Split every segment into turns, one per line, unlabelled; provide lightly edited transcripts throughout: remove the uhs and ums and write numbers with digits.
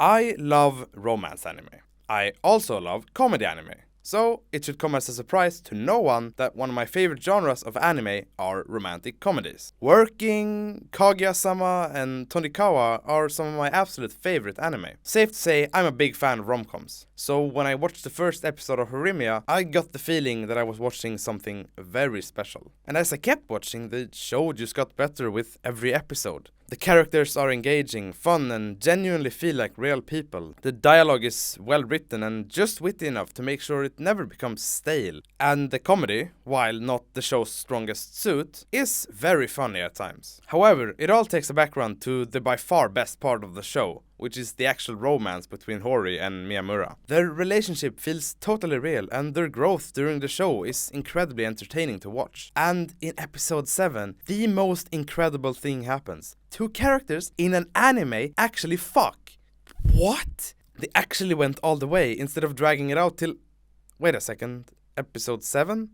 I love romance anime. I also love comedy anime. So it should come as a surprise to no one that one of my favorite genres of anime are romantic comedies. Working, Kaguya-sama, and Tonikawa are some of my absolute favorite anime. Safe to say, I'm a big fan of rom-coms. So when I watched the first episode of Horimiya, I got the feeling that I was watching something very special. And as I kept watching, the show just got better with every episode. The characters are engaging, fun, and genuinely feel like real people. The dialogue is well written and just witty enough to make sure it never becomes stale. And the comedy, while not the show's strongest suit, is very funny at times. However, it all takes a background to the by far best part of the show, which is the actual romance between Hori and Miyamura. Their relationship feels totally real, and their growth during the show is incredibly entertaining to watch. And in episode 7, the most incredible thing happens. Two characters in an anime actually fuck. What? They actually went all the way instead of dragging it out till... Wait a second, episode 7?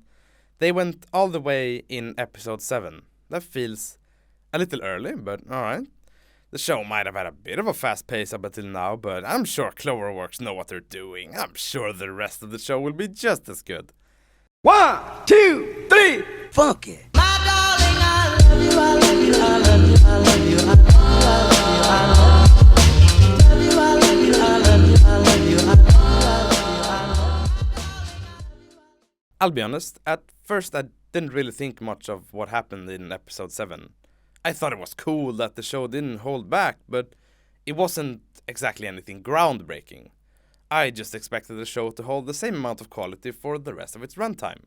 They went all the way in episode 7. That feels a little early, but alright. The show might have had a bit of a fast pace up until now, but I'm sure Cloverworks know what they're doing. I'm sure the rest of the show will be just as good.
1, 2, 3, funk it.
My darling, I love you, I love you, I love you, I love you, I love you, I love you, I love you, I love you, I love you, I love you, I love you.
I'll be honest, at first I didn't really think much of what happened in episode 7. I thought it was cool that the show didn't hold back, but it wasn't exactly anything groundbreaking. I just expected the show to hold the same amount of quality for the rest of its runtime.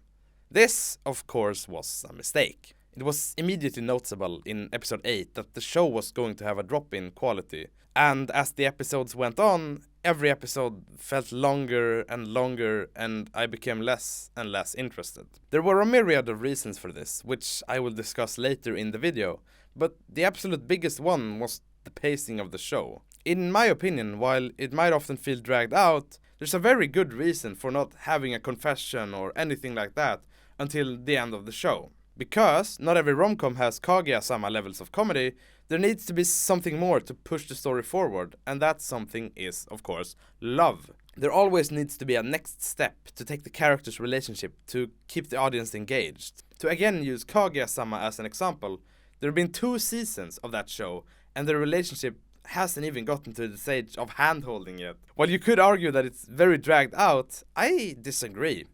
This, of course, was a mistake. It was immediately noticeable in episode 8 that the show was going to have a drop in quality, and as the episodes went on, every episode felt longer, and I became less and less interested. There were a myriad of reasons for this, which I will discuss later in the video, but the absolute biggest one was the pacing of the show. In my opinion, while it might often feel dragged out, there's a very good reason for not having a confession or anything like that until the end of the show. Because not every rom-com has Kaguya-sama levels of comedy, there needs to be something more to push the story forward, and that something is, of course, love. There always needs to be a next step to take the characters' relationship to keep the audience engaged. To again use Kaguya-sama as an example, there have been 2 seasons of that show, and the relationship hasn't even gotten to the stage of hand-holding yet. While you could argue that it's very dragged out, I disagree.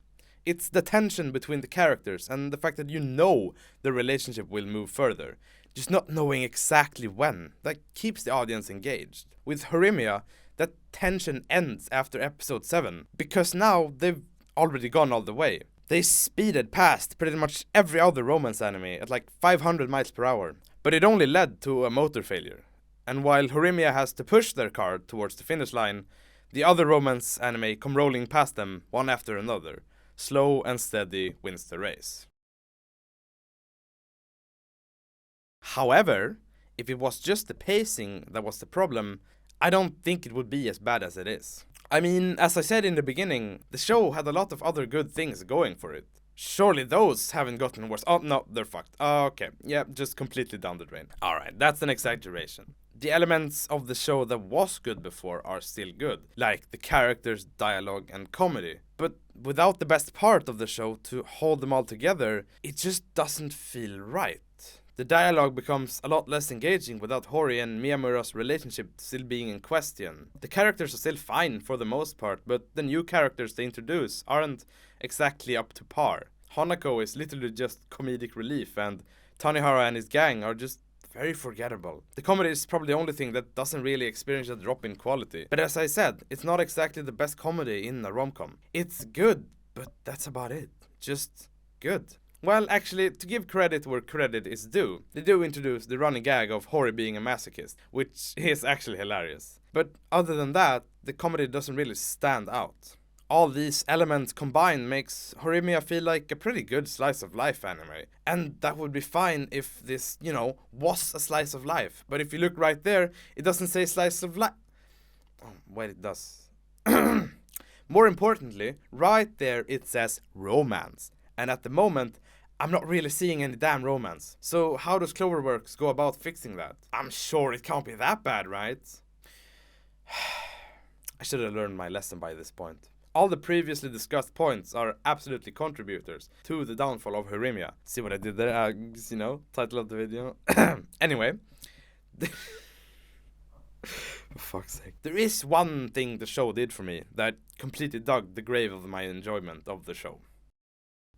It's the tension between the characters and the fact that you know the relationship will move further, just not knowing exactly when, that keeps the audience engaged. With Horimiya, that tension ends after episode 7, because now they've already gone all the way. They speeded past pretty much every other romance anime at like 500 miles per hour, but it only led to a motor failure. And while Horimiya has to push their car towards the finish line, the other romance anime come rolling past them one after another. Slow and steady wins the race. However, if it was just the pacing that was the problem, I don't think it would be as bad as it is. I mean, as I said in the beginning, the show had a lot of other good things going for it. Surely those haven't gotten worse. Oh, no, they're fucked. Okay, yeah, just completely down the drain. Alright, that's an exaggeration. The elements of the show that was good before are still good, like the characters, dialogue, and comedy. But without the best part of the show to hold them all together, it just doesn't feel right. The dialogue becomes a lot less engaging without Hori and Miyamura's relationship still being in question. The characters are still fine for the most part, but the new characters they introduce aren't exactly up to par. Hanako is literally just comedic relief, and Tanihara and his gang are just very forgettable. The comedy is probably the only thing that doesn't really experience a drop in quality. But as I said, it's not exactly the best comedy in a rom-com. It's good, but that's about it. Just good. Well, actually, to give credit where credit is due, they do introduce the running gag of Hori being a masochist, which is actually hilarious. But other than that, the comedy doesn't really stand out. All these elements combined makes Horimiya feel like a pretty good slice of life anime. And that would be fine if this, was a slice of life. But if you look right there, it doesn't say slice of life. Oh, wait, it does. More importantly, right there it says romance. And at the moment, I'm not really seeing any damn romance. So how does Cloverworks go about fixing that? I'm sure it can't be that bad, right? I should have learned my lesson by this point. All the previously discussed points are absolutely contributors to the downfall of Horimiya. See what I did there? Title of the video. Anyway. For fuck's sake. There is one thing the show did for me that completely dug the grave of my enjoyment of the show.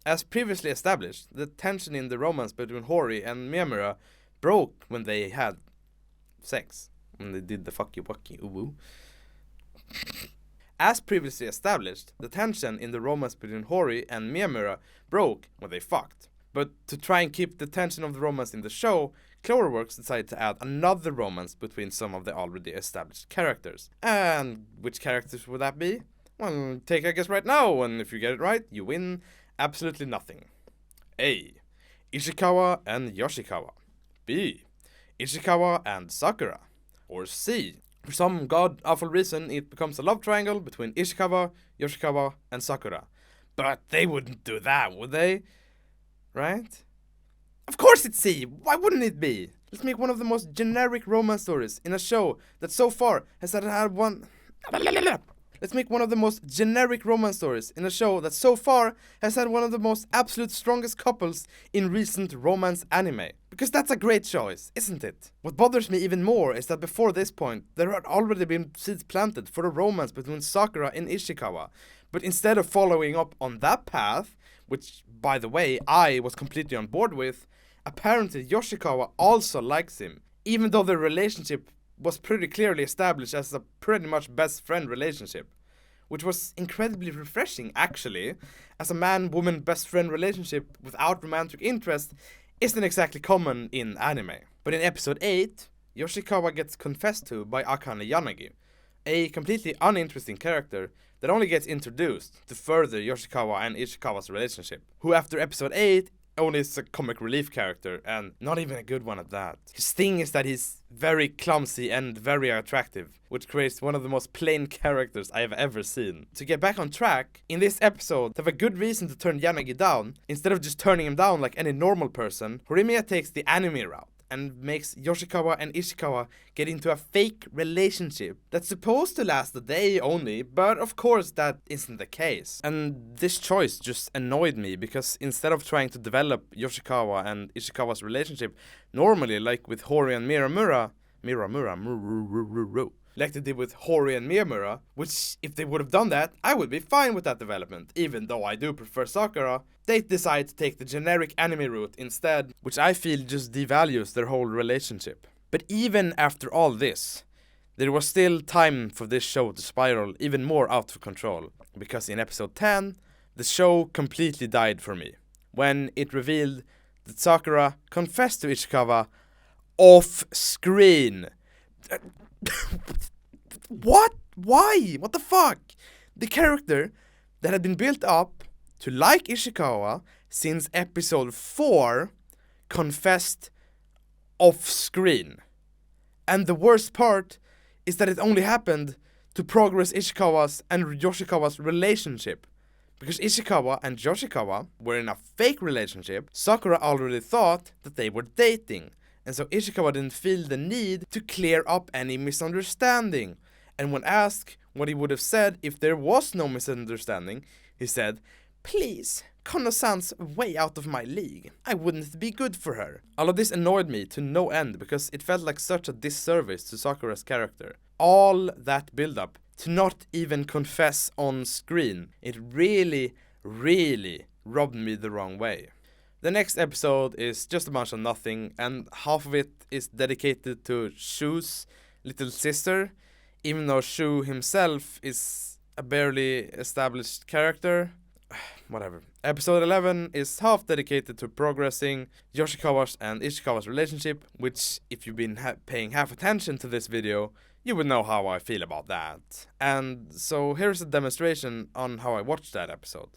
As previously established, the tension in the romance between Hori and Miyamura broke when they had sex. When they did the fucky wucky uwu. As previously established, the tension in the romance between Hori and Miyamura broke when they fucked. But to try and keep the tension of the romance in the show, Cloverworks decided to add another romance between some of the already established characters. And which characters would that be? Well, take a guess right now, and if you get it right, you win absolutely nothing. A. Ishikawa and Yoshikawa. B. Ishikawa and Sakura. Or C. For some god-awful reason, it becomes a love triangle between Ishikawa, Yoshikawa, and Sakura. But they wouldn't do that, would they? Right? Of course it's C! Why wouldn't it be? Let's make one of the most generic romance stories in a show that so far has had one... Let's make one of the most generic romance stories in a show that so far has had one of the most absolute strongest couples in recent romance anime. Because that's a great choice, isn't it? What bothers me even more is that before this point, there had already been seeds planted for a romance between Sakura and Ishikawa. But instead of following up on that path, which, by the way, I was completely on board with, apparently Yoshikawa also likes him, even though their relationship was pretty clearly established as a pretty much best friend relationship. Which was incredibly refreshing, actually, as a man-woman best friend relationship without romantic interest isn't exactly common in anime. But in episode 8, Yoshikawa gets confessed to by Akane Yanagi, a completely uninteresting character that only gets introduced to further Yoshikawa and Ishikawa's relationship, who after episode 8 only is a comic relief character, and not even a good one at that. His thing is that he's very clumsy and very attractive, which creates one of the most plain characters I have ever seen. To get back on track, in this episode, to have a good reason to turn Yanagi down, instead of just turning him down like any normal person, Horimiya takes the anime route and makes Yoshikawa and Ishikawa get into a fake relationship that's supposed to last a day only, but of course that isn't the case. And this choice just annoyed me, because instead of trying to develop Yoshikawa and Ishikawa's relationship normally, like with Hori and Miyamura, like they did with Hori and Miyamura, which, if they would have done that, I would be fine with that development, even though I do prefer Sakura. They decide to take the generic anime route instead, which I feel just devalues their whole relationship. But even after all this, there was still time for this show to spiral even more out of control, because in episode 10, the show completely died for me, when it revealed that Sakura confessed to Ishikawa off-screen. What? Why? What the fuck? The character that had been built up to like Ishikawa since episode 4 confessed off-screen. And the worst part is that it only happened to progress Ishikawa's and Yoshikawa's relationship. Because Ishikawa and Yoshikawa were in a fake relationship, Sakura already thought that they were dating. And so Ishikawa didn't feel the need to clear up any misunderstanding. And when asked what he would have said if there was no misunderstanding, he said, "Please, Kono-san's way out of my league. I wouldn't be good for her." All of this annoyed me to no end, because it felt like such a disservice to Sakura's character. All that build-up to not even confess on screen, it really, really rubbed me the wrong way. The next episode is just a bunch of nothing, and half of it is dedicated to Shu's little sister, even though Shu himself is a barely established character. Whatever. Episode 11 is half dedicated to progressing Yoshikawa's and Ishikawa's relationship, which, if you've been paying half attention to this video, you would know how I feel about that. And so here's a demonstration on how I watched that episode.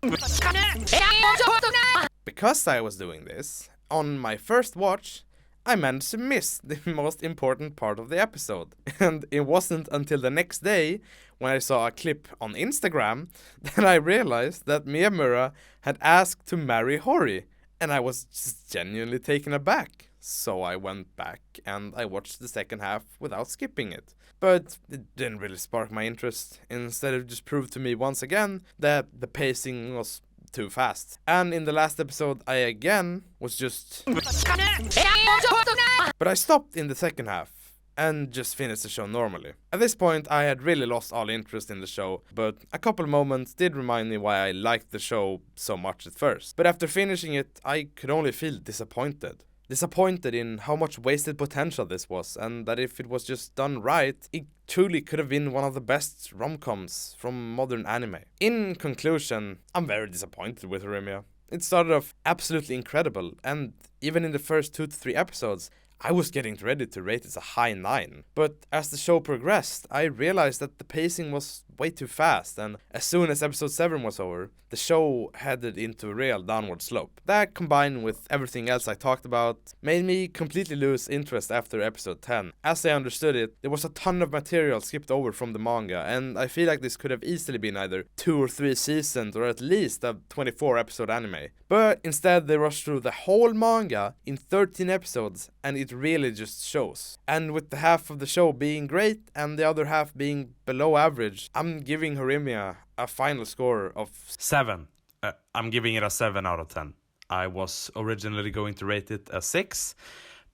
Because I was doing this, on my first watch, I managed to miss the most important part of the episode. And it wasn't until the next day, when I saw a clip on Instagram, that I realized that Miyamura had asked to marry Hori. And I was just genuinely taken aback. So I went back and I watched the second half without skipping it. but it didn't really spark my interest. Instead, it just proved to me once again that the pacing was too fast. And in the last episode, I again was just... But I stopped in the second half and just finished the show normally. At this point, I had really lost all interest in the show, but a couple moments did remind me why I liked the show so much at first. But after finishing it, I could only feel disappointed. Disappointed in how much wasted potential this was, and that if it was just done right, it truly could have been one of the best rom-coms from modern anime. In conclusion, I'm very disappointed with Horimiya. It started off absolutely incredible, and even in the first 2 to 3 episodes, I was getting ready to rate it a high 9. But as the show progressed, I realized that the pacing was way too fast, and as soon as episode 7 was over, the show headed into a real downward slope. That, combined with everything else I talked about, made me completely lose interest after episode 10. As I understood it, there was a ton of material skipped over from the manga, and I feel like this could have easily been either 2 or 3 seasons, or at least a 24 episode anime. But instead they rushed through the whole manga in 13 episodes, and it really just shows. And with the half of the show being great and the other half being below average, I'm giving Horimiya a final score of
7. I'm giving it a 7 out of 10. I was originally going to rate it a 6,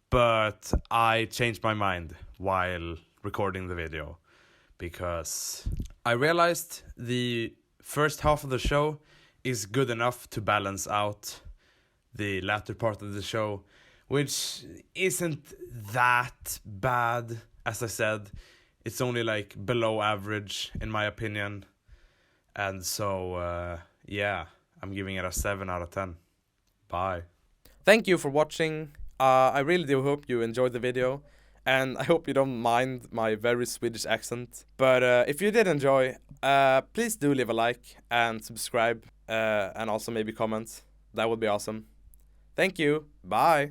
but I changed my mind while recording the video because I realized the first half of the show is good enough to balance out the latter part of the show, which isn't that bad. As I said, it's only like below average in my opinion. And so, yeah, I'm giving it a 7 out of 10. Bye.
Thank you for watching. I really do hope you enjoyed the video, and I hope you don't mind my very Swedish accent. But if you did enjoy, please do leave a like and subscribe, and also maybe comment. That would be awesome. Thank you. Bye.